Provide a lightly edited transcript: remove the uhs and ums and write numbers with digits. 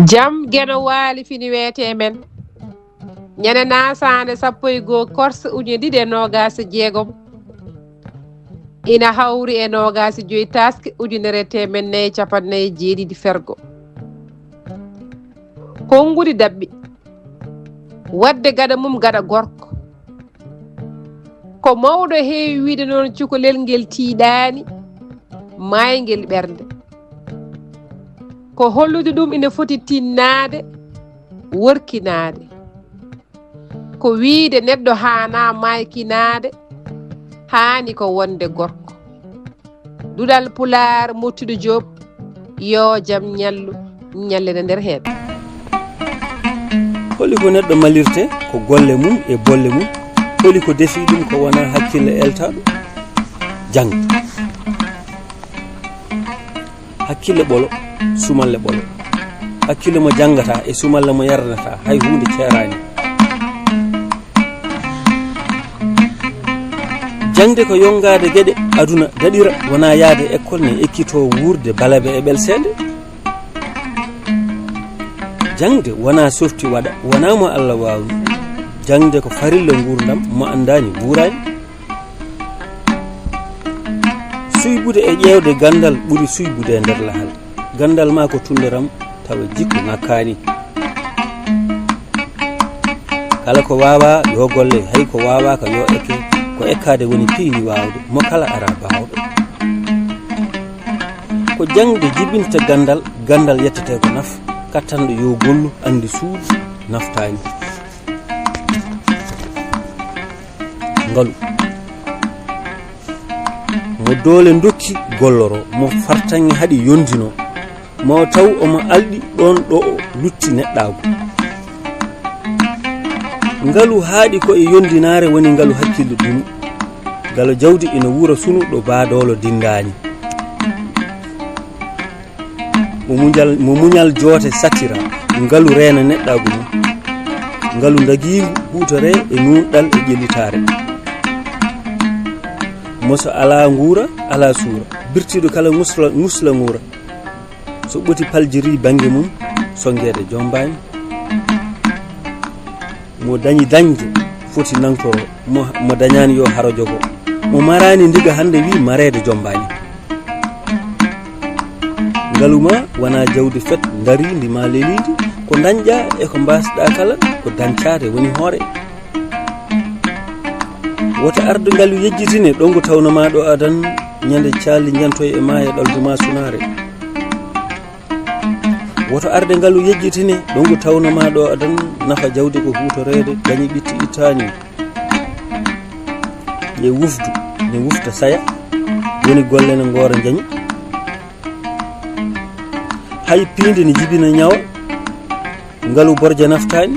Jam geno waali fini weete men ñande nasande 11 korse uñe ɗiɗi e nogase jeegom ina hawri e nogase joyi taske ujunere temen nayyi capannayyi jeeɗiɗi fergo konngudi dabɓi wadde gaɗa mum gaɗa gorko ko mawɗo heewi wiide noon cukalel ngel tiiɗani maayngel ɓernde ko hollude ɗum ina foti tinnade workinade ko wiide neɗɗo hana maykinade hani ko wonde gorko duɗal pular mottude Diop yo jaam ñallu ñallene nder hen holi ko neɗɗo malirte ko golle mum e bolle mum holi ko defi ɗum ko wona hakkille eltaɗo jang hakkille ɓolo sumalle ɓolo hakkille mo jangata e sumalle mo yarnata hay hunde ceerani jangde ko yongade gueɗe aduna daɗira wona yaade école ne ekkito wurde balabe e ɓelsede jangde wona softi waɗa wona mo Allah wawni jangde ko farilla gurdam mo andani wurani suybude e ƴewde gandal ɓuuri suybude e nder lahal gandal ma ko tunderam tawa jikku ngakkani kala ko wawa yo golle hay ko wawa ka yo ekke ko ekkade woni piini wawde mo kala ara bawɗo ko jangde jibinta gandal gandal yettete ko naf kattanɗo yo gollu andi suudu naftani ngalu mo doole dokki golloro mo fartange haɗi yondino mo taw omo alɗi ɗon ɗo o lutti neɗɗago ngalu haaɗi ko e yondinare woni ngalu hakkille dunu ngalo jawdi ina wura sunu ɗo baadolo dindani mo muñal joote satira ngalu reena neɗɗago mum ngalu dagigu hutore e nunɗal e ƴellitare moso ala nguura ala suura birtiɗo kala musla nguura so ɓoti paljiri banggue mum songede jombani mo dañi dañde foti nankoro mo dañani yo haro jogo mo marani ndiga hande wi marede jombani ngaluma wona jawdi fet darindi ma lelidi ko dañƴa e ko mbasɗa kala ko dancade woni hoore wota arde ngalu yejjitine ɗo ngo tawnoma ɗo adan ñande calli jantoy e ma e ɗalduma sunare woto arde ngalu yejjitine ɗo ngo tawnoma ɗo adan nafa jawdi ko hutorede dañi ɓitti ittani ye wufdu ne wufta saya woni golle ne goora jañi hay piinde ne jibina ñawa ngalu borja naftani